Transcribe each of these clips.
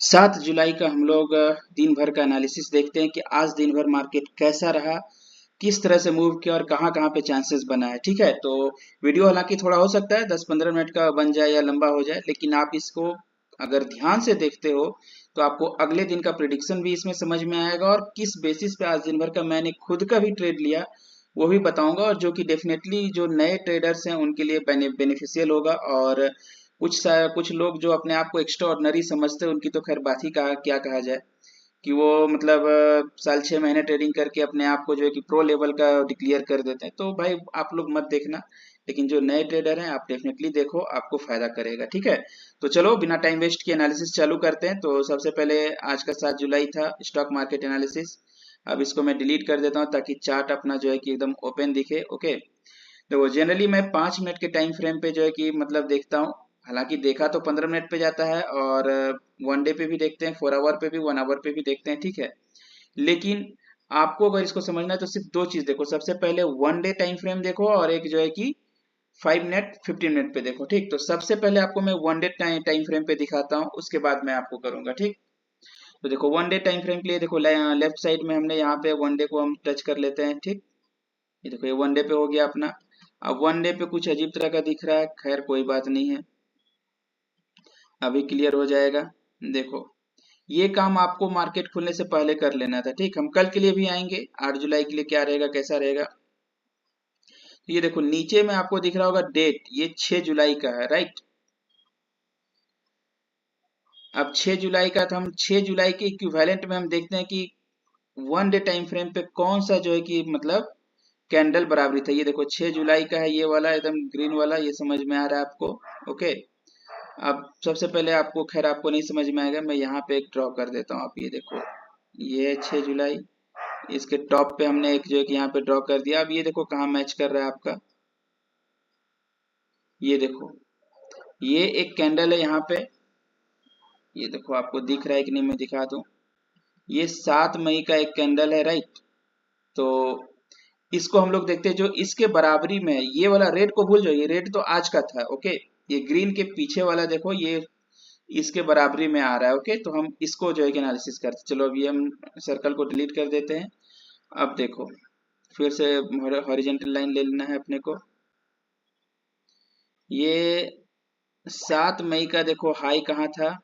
7 जुलाई का हम लोग दिन भर का एनालिसिस देखते हैं कि आज दिन भर मार्केट कैसा रहा, किस तरह से मूव किया और कहाँ-कहाँ पे चांसेस बना है। ठीक है, तो वीडियो हालांकि थोड़ा हो सकता है 10-15 मिनट का बन जाए या लंबा हो जाए, लेकिन आप इसको अगर ध्यान से देखते हो तो आपको अगले दिन का प्रिडिक्शन भी इसमें समझ में आएगा और किस बेसिस पे आज दिन भर का मैंने खुद का भी ट्रेड लिया वो भी बताऊंगा, और जो कि डेफिनेटली जो नए ट्रेडर्स हैं उनके लिए बेनिफिशियल होगा। और कुछ लोग जो अपने आप को एक्स्ट्रा ऑर्डिनरी समझते हैं उनकी तो खैर बात ही क्या कहा जाए, कि वो मतलब साल 6 महीने ट्रेडिंग करके अपने आप को जो है कि प्रो लेवल का डिक्लेयर कर देते हैं। तो भाई आप लोग मत देखना, लेकिन जो नए ट्रेडर हैं आप डेफिनेटली देखो, आपको फायदा करेगा। ठीक है, तो चलो बिना टाइम वेस्ट किए एनालिसिस चालू करते हैं। तो सबसे पहले आज का 7 जुलाई था, स्टॉक मार्केट एनालिसिस। अब इसको मैं डिलीट कर देता हूँ ताकि चार्ट अपना जो है कि एकदम ओपन दिखे। ओके, देखो जनरली मैं 5 मिनट के टाइम फ्रेम पे जो है कि मतलब देखता हूँ। हालांकि देखा तो 15 मिनट पे जाता है, और 1 डे पे भी देखते हैं, 4 आवर पे भी, 1 आवर पे भी देखते हैं। ठीक है, लेकिन आपको अगर इसको समझना है तो सिर्फ दो चीज देखो। सबसे पहले 1 डे टाइम फ्रेम देखो, और एक जो है कि 5 मिनट 15 मिनट पे देखो। ठीक, तो सबसे पहले आपको मैं 1 डे टाइम फ्रेम पे दिखाता हूँ, उसके बाद मैं आपको करूंगा। ठीक, तो देखो 1 डे टाइम फ्रेम के लिए देखो लेफ्ट साइड में हमने यहाँ पे 1 डे को हम टच कर लेते हैं। ठीक, ये देखो ये 1 डे पे हो गया अपना। अब 1 डे पे कुछ अजीब तरह का दिख रहा है, खैर कोई बात नहीं है, अभी क्लियर हो जाएगा। देखो ये काम आपको मार्केट खुलने से पहले कर लेना था। ठीक, हम कल के लिए भी आएंगे, 8 जुलाई के लिए क्या रहेगा कैसा रहेगा। तो ये देखो नीचे में आपको दिख रहा होगा डेट, ये 6 जुलाई का है, राइट। अब 6 जुलाई का, तो हम 6 जुलाई के इक्विवेलेंट में हम देखते हैं कि 1 डे टाइम फ्रेम पे कौन सा जो है कि मतलब कैंडल बराबरी था। ये देखो 6 जुलाई का है, ये वाला एकदम ग्रीन वाला, ये समझ में आ रहा है आपको। ओके, अब सबसे पहले आपको, खैर आपको नहीं समझ में आएगा, मैं यहाँ पे एक ड्रॉ कर देता हूँ। आप ये देखो, ये है 6 जुलाई, इसके टॉप पे हमने एक जो है कि यहाँ पे ड्रॉ कर दिया। अब ये देखो कहाँ मैच कर रहा है आपका, ये देखो ये एक कैंडल है यहाँ पे, ये देखो आपको दिख रहा है कि नहीं, मैं दिखा दूं। ये 7 मई का एक कैंडल है, राइट। तो इसको हम लोग देखते हैं जो इसके बराबरी में है, ये वाला रेड को भूल जाओ, ये रेड तो आज का था। ओके, ये ग्रीन के पीछे वाला देखो, ये इसके बराबरी में आ रहा है। ओके, तो हम इसको जो है कि एनालिसिस करते, चलो अभी हम सर्कल को डिलीट कर देते हैं। अब देखो फिर से हॉरिजॉन्टल लाइन ले लेना है अपने को। ये 7 मई का देखो हाई कहाँ था,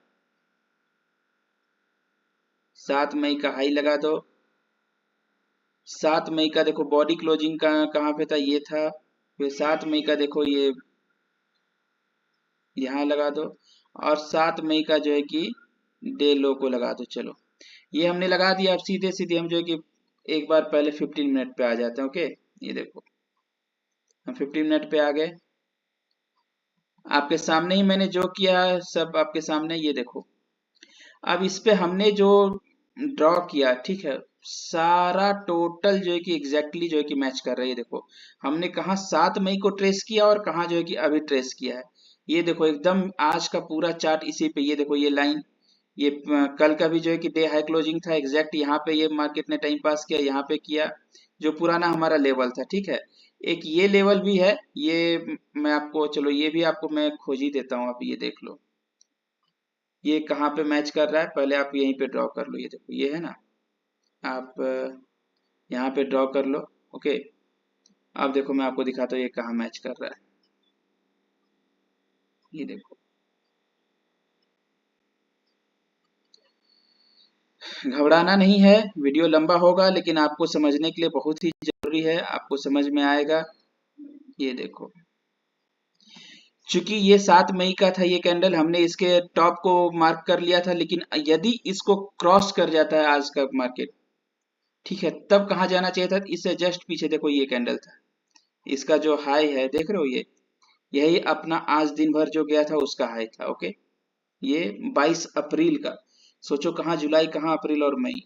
7 मई का हाई लगा दो। 7 मई का देखो बॉडी क्लोजिंग का कहाँ पे था, ये था। फिर 7 मई का देखो ये यहाँ लगा दो, और 7 मई का जो है कि डे लो को लगा दो। चलो ये हमने लगा दिया। अब सीधे सीधे हम जो है कि एक बार पहले 15 मिनट पे आ जाते हैं। ओके, ये देखो हम 15 मिनट पे आ गए। आपके सामने ही मैंने जो किया है सब आपके सामने, ये देखो। अब इस पे हमने जो ड्रॉ किया, ठीक है, सारा टोटल जो है कि एग्जैक्टली जो है कि मैच कर रही है। देखो हमने कहाँ 7 मई को ट्रेस किया और कहाँ जो है कि अभी ट्रेस किया है। ये देखो एकदम आज का पूरा चार्ट इसी पे, ये देखो ये लाइन, ये कल का भी जो है कि डे हाई क्लोजिंग था, एग्जैक्ट यहाँ पे ये मार्केट ने टाइम पास किया, यहाँ पे किया जो पुराना हमारा लेवल था। ठीक है, एक ये लेवल भी है, ये मैं आपको, चलो ये भी आपको मैं खोज ही देता हूँ, आप ये देख लो ये कहाँ पे मैच कर रहा है। पहले आप यहीं पे ड्रॉ कर लो, ये देखो ये है ना, आप यहाँ पे ड्रॉ कर लो। ओके, अब देखो मैं आपको दिखाता हूँ ये कहाँ मैच कर रहा है, ये देखो। घबराना नहीं है, वीडियो लंबा होगा लेकिन आपको समझने के लिए बहुत ही जरूरी है, आपको समझ में आएगा। ये देखो चूंकि ये 7 मई का था ये कैंडल, हमने इसके टॉप को मार्क कर लिया था, लेकिन यदि इसको क्रॉस कर जाता है आज का मार्केट, ठीक है, तब कहाँ जाना चाहिए था, इससे जस्ट पीछे देखो ये कैंडल था, इसका जो हाई है देख रहे हो, ये यही अपना आज दिन भर जो गया था उसका हाई था। ओके, ये 22 अप्रैल का, सोचो कहाँ जुलाई, कहाँ अप्रैल और मई।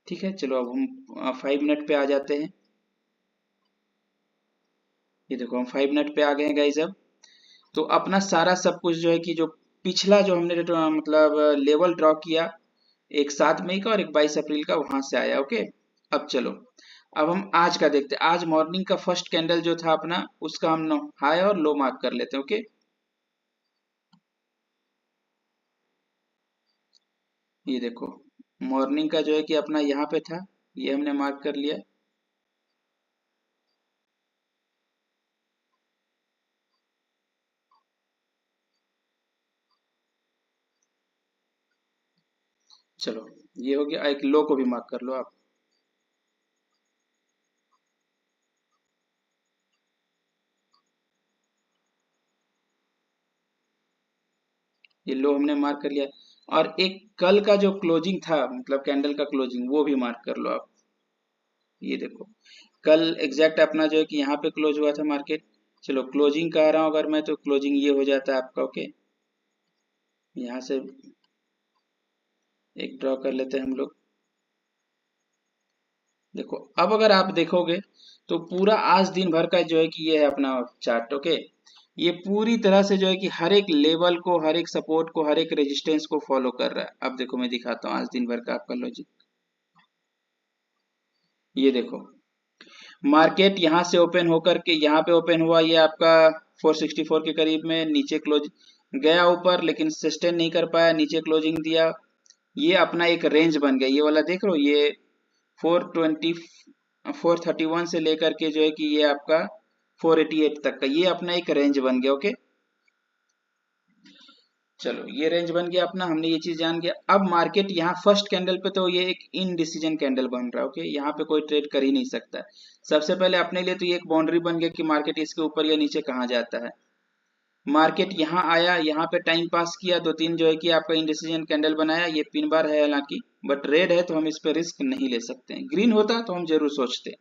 ठीक है, चलो अब हम 5 मिनट पे आ जाते हैं। ये देखो हम 5 मिनट पे आ गए हैं गाइस। अब तो अपना सारा सब कुछ जो है कि जो पिछला जो हमने मतलब लेवल ड्रॉ किया, एक 7 मई का और एक 22 अप्रैल का, वहां से आया। ओके, अब चलो अब हम आज का देखते हैं। आज मॉर्निंग का फर्स्ट कैंडल जो था अपना, उसका हम हाई और लो मार्क कर लेते हैं। ओके, ये देखो मॉर्निंग का जो है कि अपना यहाँ पे था, ये हमने मार्क कर लिया। चलो ये हो गया, एक लो को भी मार्क कर लो आप। ये लो हमने मार्क कर लिया। और एक कल का जो क्लोजिंग था, मतलब कैंडल का क्लोजिंग, वो भी मार्क कर लो आप। ये देखो कल एग्जैक्ट अपना जो है कि यहाँ पे क्लोज हुआ था मार्केट। चलो क्लोजिंग कह रहा हूँ अगर मैं, तो क्लोजिंग ये हो जाता है आपका। ओके, यहाँ से एक ड्रॉ कर लेते हैं हम लोग। देखो अब अगर आप देखोगे तो पूरा आज दिन भर का जो है कि ये है अपना चार्ट। ओके, ये पूरी तरह से जो है कि हर एक लेवल को, हर एक सपोर्ट को, हर एक रेजिस्टेंस को फॉलो कर रहा है। अब देखो मैं दिखाता हूँ आज दिन भर का आपका लॉजिक। ये देखो मार्केट यहाँ से ओपन होकर के यहाँ पे ओपन हुआ, ये आपका 464 के करीब में नीचे क्लोज गया ऊपर, लेकिन सस्टेन नहीं कर पाया, नीचे क्लोजिंग दिया। ये अपना एक रेंज बन गया, ये वाला देख रहे हो, ये 420 431 से लेकर के जो है कि ये आपका 488 तक का ये अपना एक रेंज बन गया। ओके, चलो ये रेंज बन गया अपना, हमने ये चीज जान गया। अब मार्केट यहाँ फर्स्ट कैंडल पे तो ये एक इनडिसीजन कैंडल बन रहा है। ओके, यहाँ पे कोई ट्रेड कर ही नहीं सकता। सबसे पहले अपने लिए तो ये एक बाउंड्री बन गया कि मार्केट इसके ऊपर या नीचे कहाँ जाता है। मार्केट यहाँ आया, यहाँ पे टाइम पास किया, दो तीन जो है कि आपका इनडिसीजन कैंडल बनाया। ये पिन बार है हालांकि, बट रेड है तो हम इस पे रिस्क नहीं ले सकते हैं। ग्रीन होता तो हम जरूर सोचते।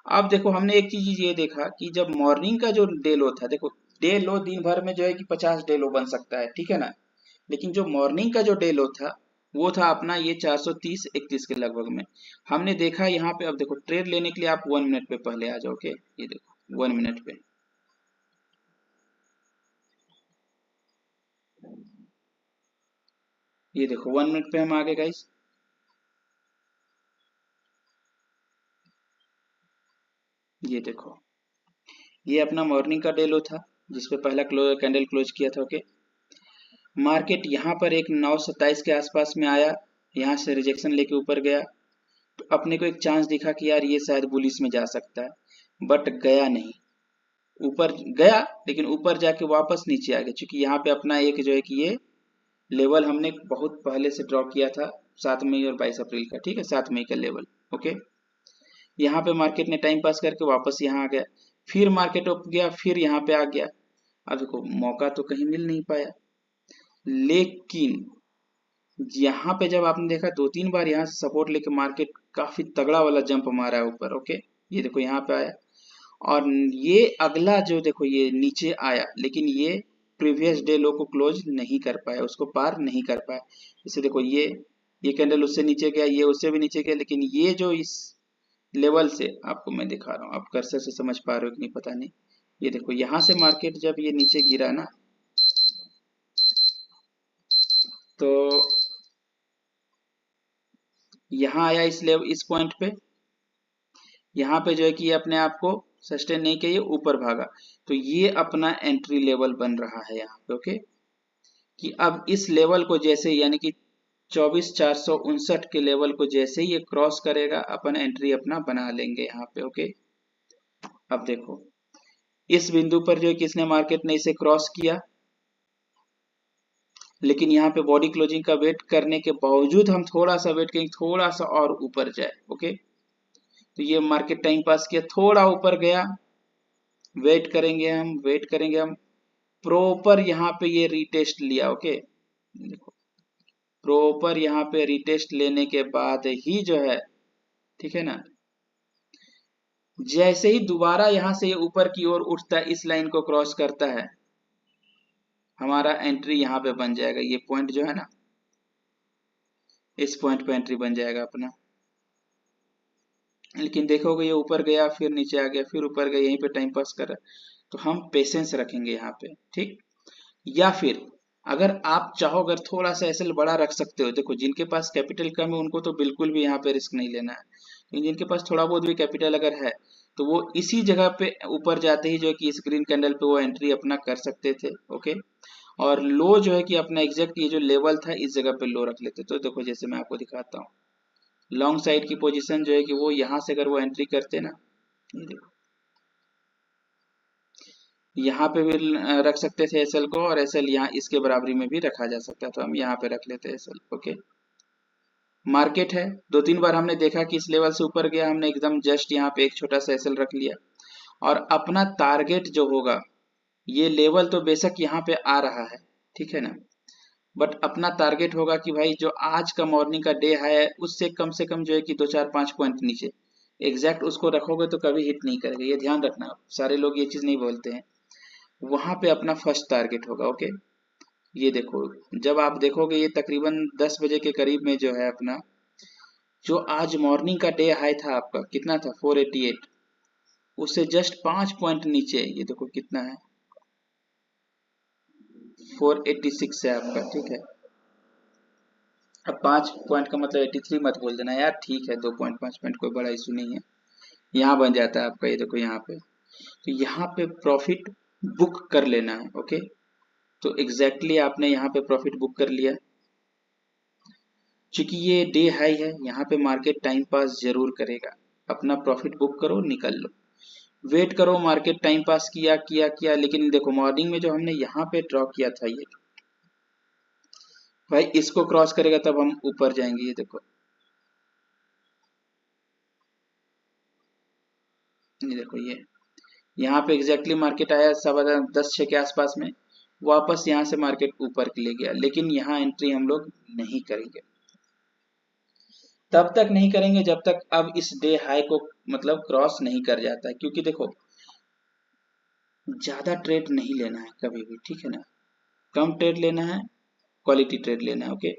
अब देखो हमने एक चीज ये देखा कि जब मॉर्निंग का जो डे लो था, देखो डे लो दिन भर में जो है कि 50 डे लो बन सकता है, ठीक है ना। लेकिन जो मॉर्निंग का जो डे लो था वो था अपना ये 430 31 के लगभग में। हमने देखा यहाँ पे, अब देखो ट्रेड लेने के लिए आप 1 मिनट पे पहले आ जाओ। ओके, ये देखो 1 मिनट पे, ये देखो 1 मिनट पे हम आ गए गाइस। ये देखो ये अपना मॉर्निंग का डे लो था जिसपे पहला कैंडल क्लोज किया था। ओके, मार्केट यहाँ पर एक 927 के आसपास में आया, यहाँ से रिजेक्शन लेके ऊपर गया। तो अपने को एक चांस दिखा कि यार ये शायद बुलिस में जा सकता है, बट गया नहीं। ऊपर गया लेकिन ऊपर जाके वापस नीचे आ गया, क्योंकि यहाँ पे अपना एक जो है कि ये लेवल हमने बहुत पहले से ड्रॉ किया था, 7 मई और 22 अप्रैल का। ठीक है, 7 मई का लेवल। ओके, यहाँ पे मार्केट ने टाइम पास करके वापस यहाँ आ गया, फिर मार्केट उप गया, फिर यहाँ पे आ गया। अब देखो मौका तो कहीं मिल नहीं पाया, लेकिन यहाँ पे जब आपने देखा दो तीन बार यहाँ से सपोर्ट लेके मार्केट काफी तगड़ा वाला जंप मारा है ऊपर। ओके, ये देखो यहाँ पे आया, और ये अगला जो देखो ये नीचे आया, लेकिन ये प्रीवियस डे लो को क्लोज नहीं कर पाया, उसको पार नहीं कर पाया। इसे देखो ये कैंडल उससे नीचे गया, ये उससे भी नीचे गया, लेकिन ये जो इस लेवल से आपको मैं दिखा रहा हूँ, आप कर्सर से समझ पा रहे हो कि नहीं पता नहीं। ये देखो यहाँ से मार्केट जब ये नीचे गिरा ना, तो यहाँ आया इस लेवल, इस पॉइंट पे, यहाँ पे जो है कि ये अपने आप को सस्टेन नहीं किया, ये ऊपर भागा। तो ये अपना एंट्री लेवल बन रहा है यहाँ पे। ओके, कि अब इस लेवल को जैसे, यानी कि 24,459 के लेवल को जैसे ही ये क्रॉस करेगा, अपन एंट्री अपना बना लेंगे यहाँ पे। ओके, अब देखो इस बिंदु पर जो है किसने, मार्केट ने इसे क्रॉस किया, लेकिन यहाँ पे बॉडी क्लोजिंग का वेट करने के बावजूद हम थोड़ा सा वेट करेंगे, थोड़ा सा और ऊपर जाए। ओके, तो ये मार्केट टाइम पास किया, थोड़ा ऊपर गया, वेट करेंगे हम, वेट करेंगे हम, प्रॉपर यहाँ पे ये रीटेस्ट लिया। ओके, देखो प्रॉपर यहाँ पे रीटेस्ट लेने के बाद ही जो है, ठीक है ना, जैसे ही दोबारा यहाँ से ये ऊपर की ओर उठता है, इस लाइन को क्रॉस करता है, हमारा एंट्री यहाँ पे बन जाएगा। ये पॉइंट जो है ना, इस पॉइंट पे एंट्री बन जाएगा अपना। लेकिन देखोगे ये ऊपर गया, फिर नीचे आ गया, फिर ऊपर गया, यहीं पे टाइम पास कर रहा है। तो हम पेशेंस रखेंगे यहाँ पे, ठीक। या फिर अगर आप चाहो, अगर थोड़ा सा एसएल बड़ा रख सकते हो, देखो जिनके पास कैपिटल कम है उनको तो बिल्कुल भी यहाँ पे रिस्क नहीं लेना है, लेकिन जिनके पास थोड़ा बहुत भी कैपिटल अगर है, तो वो इसी जगह पे ऊपर जाते ही जो है कि इस ग्रीन कैंडल पे वो एंट्री अपना कर सकते थे। ओके, और लो जो है कि अपना एग्जैक्ट ये जो लेवल था इस जगह पे लो रख लेते। तो देखो जैसे मैं आपको दिखाता हूँ, लॉन्ग साइड की पोजीशन जो है कि वो यहाँ से अगर वो एंट्री करते ना, ये देखो यहाँ पे भी रख सकते थे एसएल को, और एसएल यहाँ इसके बराबरी में भी रखा जा सकता है, तो हम यहाँ पे रख लेते हैं एसएल। ओके, मार्केट है, दो तीन बार हमने देखा कि इस लेवल से ऊपर गया, हमने एकदम जस्ट यहाँ पे एक छोटा सा एसएल रख लिया। और अपना टारगेट जो होगा, ये लेवल तो बेशक यहाँ पे आ रहा है, ठीक है ना, बट अपना टारगेट होगा कि भाई जो आज का मॉर्निंग का डे है उससे से कम जो है कि 2 4 5 पॉइंट नीचे, एग्जैक्ट उसको रखोगे तो कभी हिट नहीं करेगा, ये ध्यान रखना। सारे लोग ये चीज नहीं बोलते हैं, वहां पे अपना फर्स्ट टारगेट होगा। ओके, ये देखो, जब आप देखोगे ये तकरीबन 10 बजे के करीब में जो है अपना, जो आज मॉर्निंग का डे हाई था आपका कितना था 488, उससे जस्ट 5 पॉइंट नीचे, ये देखो कितना है 486 है आपका, ठीक है। अब 5 पॉइंट का मतलब 83 मत बोल देना यार, ठीक है 2 पॉइंट 5 पॉइंट कोई बड़ा इशू नहीं है, यहाँ बन जाता है आपका, ये देखो यहाँ पे। तो यहाँ पे प्रॉफिट बुक कर लेना है। ओके, तो एग्जैक्टली आपने यहाँ पे प्रॉफिट बुक कर लिया। चूंकि ये डे हाई है, यहाँ पे मार्केट टाइम पास जरूर करेगा, अपना प्रॉफिट बुक करो निकल लो, वेट करो, मार्केट टाइम पास किया किया किया, लेकिन देखो मॉर्निंग में जो हमने यहाँ पे ड्रॉ किया था, ये भाई इसको क्रॉस करेगा तब हम ऊपर जाएंगे। ये देखो, ये देखो, ये यहाँ पे एग्जैक्टली मार्केट आया 10:15 के आसपास में, वापस यहाँ से मार्केट ऊपर के लिए गया, लेकिन यहाँ एंट्री हम लोग नहीं करेंगे, तब तक नहीं करेंगे जब तक अब इस डे हाई को मतलब क्रॉस नहीं कर जाता है। क्योंकि देखो ज्यादा ट्रेड नहीं लेना है कभी भी, ठीक है ना, कम ट्रेड लेना है, क्वालिटी ट्रेड लेना है। ओके,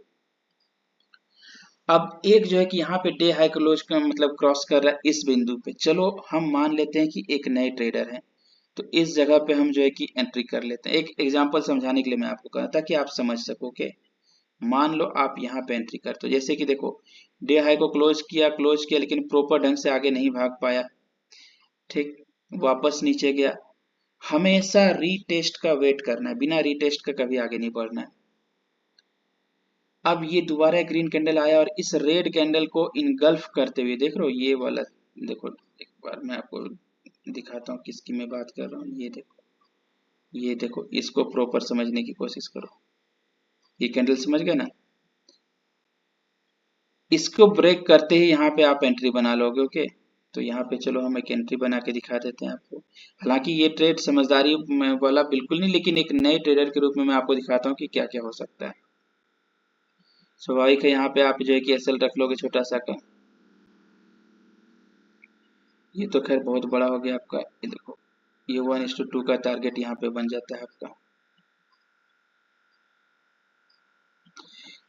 अब एक जो है कि यहाँ पे डे हाई क्लोज का मतलब क्रॉस कर रहा है इस बिंदु पे, चलो हम मान लेते हैं कि एक नए ट्रेडर है, तो इस जगह पे हम जो है कि एंट्री कर लेते हैं। एक एग्जांपल समझाने के लिए मैं आपको कहा था कि आप समझ सको के, मान लो आप यहाँ पे एंट्री करते हो, जैसे कि देखो डे हाई को क्लोज किया लेकिन प्रॉपर ढंग से आगे नहीं भाग पाया, ठीक, वापस नीचे गया। हमेशा रीटेस्ट का वेट करना है, बिना रीटेस्ट का कभी आगे नहीं बढ़ना है। अब ये दोबारा ग्रीन कैंडल आया और इस रेड कैंडल को इनगल्फ करते हुए देख रहे हो, ये वाला देखो, एक बार मैं आपको दिखाता हूँ किसकी मैं बात कर रहा हूँ। ये देखो, ये देखो, इसको प्रॉपर समझने की कोशिश करो, ये कैंडल समझ गए ना, इसको ब्रेक करते ही यहाँ पे आप एंट्री बना लोगे। ओके, तो यहाँ पे चलो हम एक एंट्री बना के दिखा देते हैं आपको। हालांकि ये ट्रेड समझदारी वाला बिल्कुल नहीं, लेकिन एक नए ट्रेडर के रूप में मैं आपको दिखाता हूँ कि क्या क्या हो सकता है। स्वाभाविक है यहाँ पे आप जो है कि एसएल रख लोगे छोटा सा का, ये तो खैर बहुत बड़ा हो गया आपका। ये देखो, ये 1:2 का टारगेट यहाँ पे बन जाता है आपका।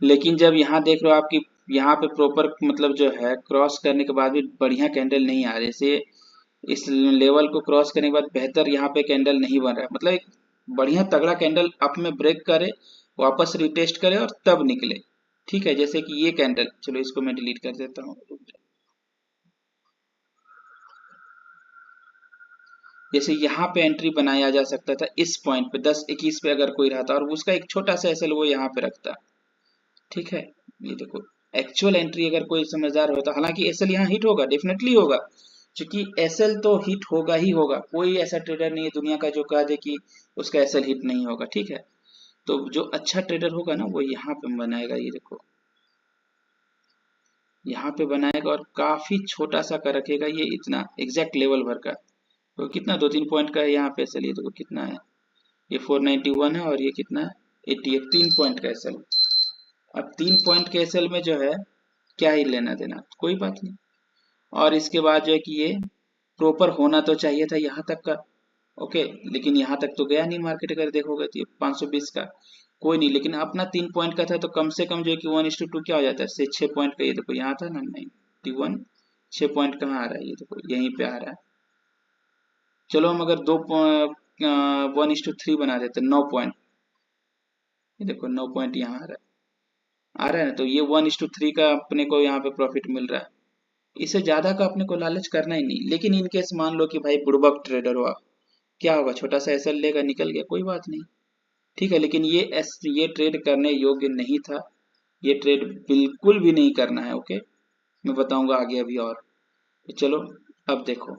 लेकिन जब यहाँ देख रहे हो आपकी, यहाँ पे प्रॉपर मतलब जो है क्रॉस करने के बाद भी बढ़िया कैंडल नहीं आ रहे, जैसे इस लेवल को क्रॉस करने के बाद बेहतर यहाँ पे कैंडल नहीं बन रहा है, मतलब एक बढ़िया तगड़ा कैंडल अप में ब्रेक करे, वापस रिटेस्ट करे और तब निकले, ठीक है। जैसे कि ये कैंडल, चलो इसको मैं डिलीट कर देता हूँ, जैसे यहाँ पे एंट्री बनाया जा सकता था इस पॉइंट पे 10-21 पे, अगर कोई रहा था और उसका एक छोटा सा एसएल वो यहाँ पे रखता, ठीक है। ये देखो, एक्चुअल एंट्री अगर कोई समझदार होता, हालांकि एसएल यहाँ हिट होगा, डेफिनेटली होगा, क्योंकि एसएल तो हिट होगा ही होगा, कोई ऐसा ट्रेडर नहीं है दुनिया का जो कह दे कि उसका एसएल हिट नहीं होगा, ठीक है। तो जो अच्छा ट्रेडर होगा ना वो यहाँ पे बनाएगा, ये देखो यहाँ पे बनाएगा और काफी छोटा सा का रखेगा, ये इतना एग्जैक्ट लेवल भर का, तो कितना 2-3 पॉइंट का है यहाँ पे एसएल, ये देखो कितना है, ये 491 है और ये कितना है 88, 3 पॉइंट का एसएल। अब 3 पॉइंट के एसएल में जो है क्या ही लेना देना, कोई बात नहीं। और इसके बाद जो है कि ये प्रॉपर होना तो चाहिए था यहाँ तक का, ओके, लेकिन यहाँ तक तो गया नहीं मार्केट, अगर देखोगे तो ये 520 का कोई नहीं, लेकिन अपना 3 पॉइंट का था, तो कम से कम जो है कि 1:2 क्या हो जाता है, से 6 पॉइंट का, ये देखो यहाँ था ना 91, 6 पॉइंट कहाँ आ रहा है, ये देखो यहीं पे आ रहा है। चलो हम अगर 1:3 बना देते, 9 पॉइंट, ये देखो 9 पॉइंट यहाँ आ रहा है ना, तो ये 1:3 का अपने को यहाँ पे प्रॉफिट मिल रहा है, इससे ज्यादा का अपने को लालच करना ही नहीं। लेकिन इनकेस मान लो कि भाई बुड़बक ट्रेडर हो आप, क्या होगा, छोटा सा एसएल लेगा निकल गया, कोई बात नहीं, ठीक है, लेकिन ये ट्रेड करने योग्य नहीं था, ये ट्रेड बिल्कुल भी नहीं करना है। ओके, मैं बताऊंगा आगे अभी और। तो चलो अब देखो,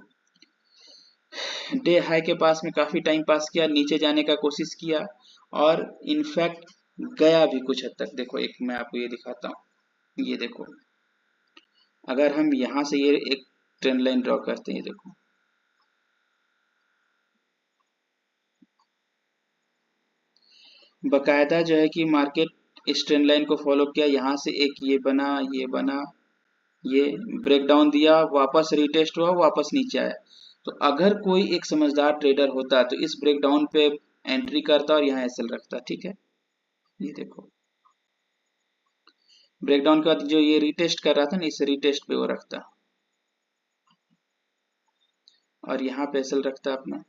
डे हाई के पास में काफी टाइम पास किया, नीचे जाने का कोशिश किया और इनफैक्ट गया भी कुछ हद तक। देखो एक मैं आपको ये दिखाता हूँ, ये देखो, अगर हम यहाँ से ये एक ट्रेंड लाइन ड्रॉ करते हैं, ये देखो, बकायदा जो है कि मार्केट इस ट्रेंड लाइन को फॉलो किया, यहाँ से एक ये बना, ये बना, ये ब्रेकडाउन दिया, वापस रिटेस्ट हुआ, वापस नीचे आया। तो अगर कोई एक समझदार ट्रेडर होता तो इस ब्रेकडाउन पे एंट्री करता और यहाँ एसएल रखता। ठीक है, ये देखो, ब्रेकडाउन के बाद जो ये रिटेस्ट कर रहा था ना, इस रिटेस्ट पे वो रखता और यहाँ पे एसएल रखता अपना,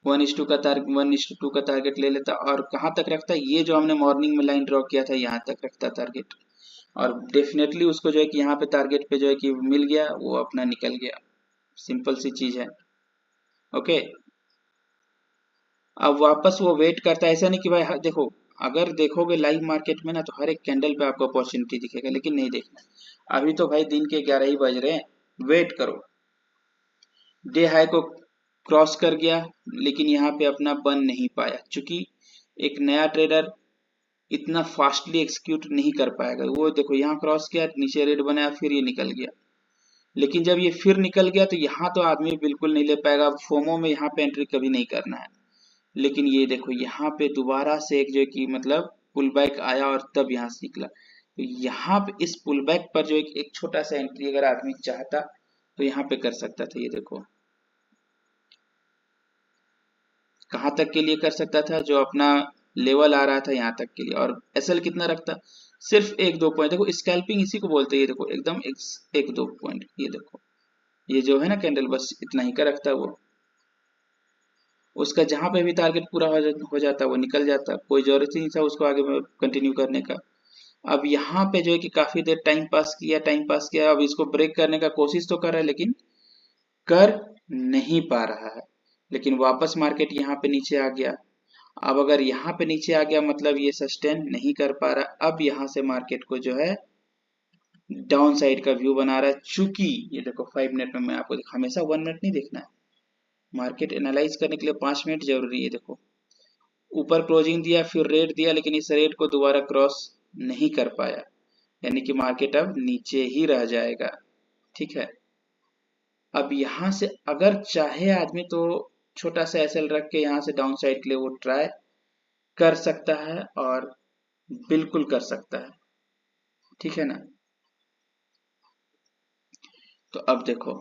1:2 का टारगेट, 1:2 का टारगेट ले लेता और कहाँ तक रखता है, ये जो हमने मॉर्निंग में लाइन ड्रॉ किया था यहाँ तक रखता टारगेट। और डेफिनेटली उसको जो है कि यहाँ पे टारगेट पे जो है कि मिल गया, वो अपना निकल गया। सिंपल सी चीज है। ओके, अब वापस वो वेट करता है, ऐसा नहीं कि भाई देखो, अगर देखोगे लाइव मार्केट में ना तो हर एक कैंडल पे आपको अपॉर्चुनिटी दिखेगा, लेकिन नहीं देखना। अभी तो भाई दिन के 11 ही बज रहे हैं, वेट करो। डे हाई को क्रॉस कर गया, लेकिन यहाँ पे अपना बन नहीं पाया, क्योंकि एक नया ट्रेडर इतना फास्टली एग्जीक्यूट नहीं कर पाएगा। वो देखो यहाँ क्रॉस किया, नीचे रेड बनाया, फिर ये निकल गया। लेकिन जब ये फिर निकल गया तो यहाँ तो आदमी बिल्कुल नहीं ले पाएगा। फोमो में यहाँ पे एंट्री कभी नहीं करना है। लेकिन ये देखो यहाँ पे दोबारा से एक जो है कि मतलब पुल बैक आया और तब यहाँ से निकला। तो यहाँ पे इस पुल बैक पर जो एक छोटा सा एंट्री अगर आदमी चाहता तो यहाँ पे कर सकता था। ये देखो कहाँ तक के लिए कर सकता था, जो अपना लेवल आ रहा था यहाँ तक के लिए। और एसएल कितना रखता, सिर्फ 1-2 पॉइंट। देखो स्कैल्पिंग इसी को बोलते हैं। ये देखो एकदम 1-2 पॉइंट, ये देखो ये जो है ना कैंडल, बस इतना ही का रखता वो। उसका जहां पे भी टारगेट पूरा हो जाता वो निकल जाता, कोई जरूरत ही नहीं था उसको आगे कंटिन्यू करने का। अब यहाँ पे जो है कि काफी देर टाइम पास किया, अब इसको ब्रेक करने का कोशिश तो कर रहा है लेकिन कर नहीं पा रहा है। लेकिन वापस मार्केट यहाँ पे नीचे आ गया। अब अगर यहाँ पे नीचे आ गया मतलब ये सस्टेन नहीं कर पा रहा। अब यहाँ से मार्केट को जो है डाउन साइड का व्यू बना रहा है। चूंकि ये देखो 5 मिनट में मैं आपको हमेशा 1 मिनट नहीं देखना है, मार्केट एनालाइज करने के लिए 5 मिनट जरूरी है। देखो ऊपर क्लोजिंग दिया, फिर रेट दिया, लेकिन इस रेट को दोबारा क्रॉस नहीं कर पाया, यानी कि मार्केट अब नीचे ही रह जाएगा। ठीक है, अब यहाँ से अगर चाहे आदमी तो छोटा सा एसएल रख के यहाँ से डाउन साइड के लिए वो ट्राई कर सकता है, और बिल्कुल कर सकता है। ठीक है ना, तो अब देखो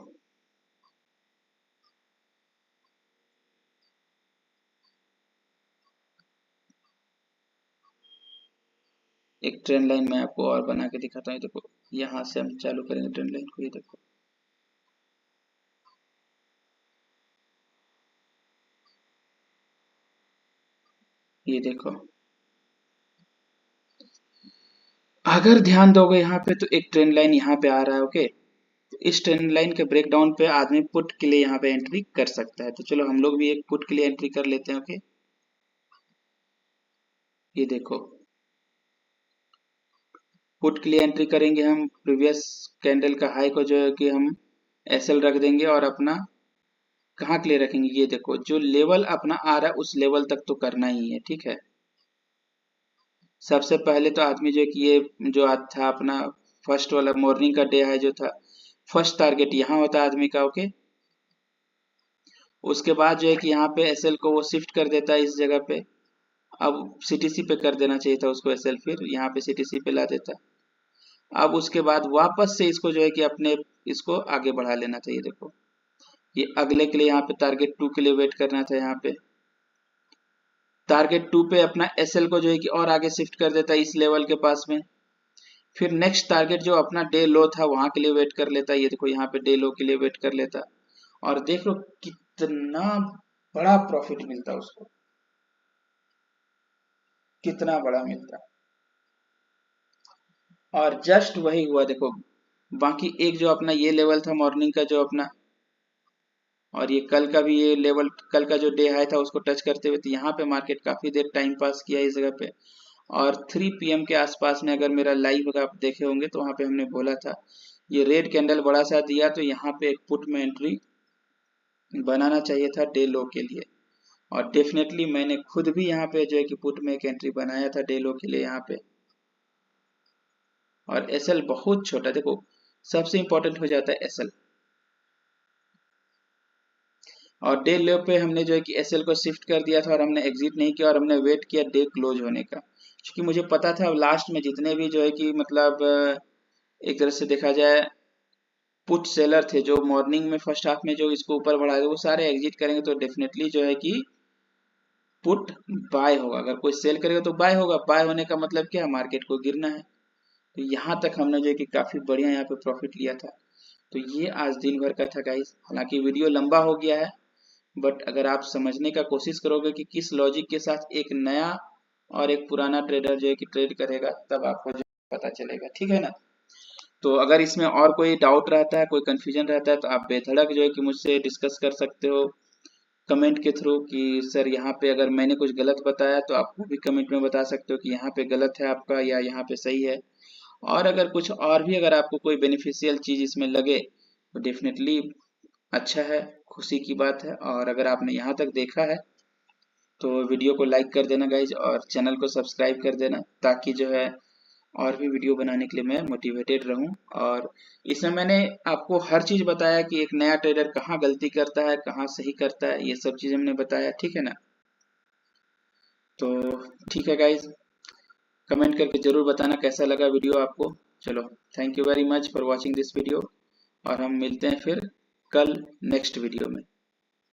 एक ट्रेंड लाइन मैं आपको और बना के दिखाता हूँ। देखो यहाँ से हम चालू करेंगे ट्रेंड लाइन को, ये देखो ये देखो, अगर ध्यान दोगे यहाँ पे तो एक ट्रेंड लाइन यहाँ पे आ रहा है। ओके, इस ट्रेंड लाइन के ब्रेकडाउन पे आदमी पुट के लिए यहाँ पे एंट्री कर सकता है। तो चलो हम लोग भी एक पुट के लिए एंट्री कर लेते हैं। ओके, ये देखो पुट के लिए एंट्री करेंगे हम, प्रीवियस कैंडल का हाई को जो है कि हम एसएल रख देंगे और अपना कहाँ के लिए रखेंगे, ये देखो जो लेवल अपना आ रहा है उस लेवल तक तो करना ही है। ठीक है, सबसे पहले तो आदमी जो है कि ये जो आज था अपना फर्स्ट वाला मॉर्निंग का डे है जो था, फर्स्ट टारगेट यहाँ होता है आदमी का। ओके, उसके बाद जो है कि यहाँ पे एसएल को वो शिफ्ट कर देता है इस जगह पे। अब सीटीसी पे कर देना चाहिए था उसको एसएल, फिर यहाँ पे सीटीसी पे ला देता। अब उसके बाद वापस से इसको जो है कि अपने इसको आगे बढ़ा लेना चाहिए। देखो ये अगले के लिए यहाँ पे टारगेट 2 के लिए वेट करना था। यहाँ पे टारगेट 2 पे अपना एसएल को जो है कि और आगे शिफ्ट कर देता है इस लेवल के पास में। फिर नेक्स्ट टारगेट जो अपना डे लो था वहां के लिए वेट कर लेता। ये देखो यहाँ पे डे लो के लिए वेट कर लेता, और देख लो कितना बड़ा प्रॉफिट मिलता उसको, कितना बड़ा मिलता। और जस्ट वही हुआ देखो, बाकी एक जो अपना ये लेवल था मॉर्निंग का जो अपना, और ये कल का भी ये लेवल, कल का जो डे हाई था उसको टच करते हुए, तो यहाँ पे मार्केट काफी देर टाइम पास किया इस जगह पे। और 3 PM के आसपास में अगर मेरा लाइव अगर आप देखे होंगे तो वहाँ पे हमने बोला था ये रेड कैंडल बड़ा सा दिया तो यहाँ पे एक पुट में एंट्री बनाना चाहिए था डे लो के लिए। और डेफिनेटली मैंने खुद भी यहाँ पे जो है कि पुट में एक एंट्री बनाया था डे लो के लिए यहाँ पे। और एसएल बहुत छोटा, देखो सबसे इंपॉर्टेंट हो जाता है एसएल। और डे लो पे हमने जो है कि एसएल को शिफ्ट कर दिया था और हमने एग्जिट नहीं किया और हमने वेट किया डे क्लोज होने का, क्योंकि मुझे पता था लास्ट में जितने भी जो है कि मतलब एक तरह से देखा जाए पुट सेलर थे जो मॉर्निंग में फर्स्ट हाफ में जो इसको ऊपर बढ़ा रहे वो सारे एग्जिट करेंगे, तो डेफिनेटली जो है कि पुट बाय होगा। अगर कोई सेल करेगा तो बाय होगा, बाय होने का मतलब क्या है, मार्केट को गिरना है। तो यहाँ तक हमने जो है कि काफी बढ़िया यहाँ पे प्रॉफिट लिया था। तो ये आज दिन भर का था गाइस, हालांकि वीडियो लंबा हो गया है, बट अगर आप समझने का कोशिश करोगे कि किस लॉजिक के साथ एक नया और एक पुराना ट्रेडर जो है कि ट्रेड करेगा, तब आपको जो पता चलेगा, ठीक है ना। तो अगर इसमें और कोई डाउट रहता है, कोई कंफ्यूजन रहता है, तो आप बेधड़क जो है कि मुझसे डिस्कस कर सकते हो कमेंट के थ्रू कि सर यहाँ पे अगर मैंने कुछ गलत बताया तो आप वो भी कमेंट में बता सकते हो कि यहाँ पे गलत है आपका या यहाँ पे सही है। और अगर कुछ और भी अगर आपको कोई बेनिफिशियल चीज इसमें लगे तो डेफिनेटली अच्छा है, खुशी की बात है। और अगर आपने यहाँ तक देखा है तो वीडियो को लाइक कर देना गाइज और चैनल को सब्सक्राइब कर देना, ताकि जो है और भी वीडियो बनाने के लिए मैं मोटिवेटेड रहूं। और इसमें मैंने आपको हर चीज बताया कि एक नया ट्रेडर कहाँ गलती करता है, कहाँ सही करता है, ये सब चीजें हमने बताया, ठीक है ना। तो ठीक है गाइज, कमेंट करके जरूर बताना कैसा लगा वीडियो आपको। चलो, thank you very much for watching this video, और हम मिलते हैं फिर कल नेक्स्ट वीडियो में।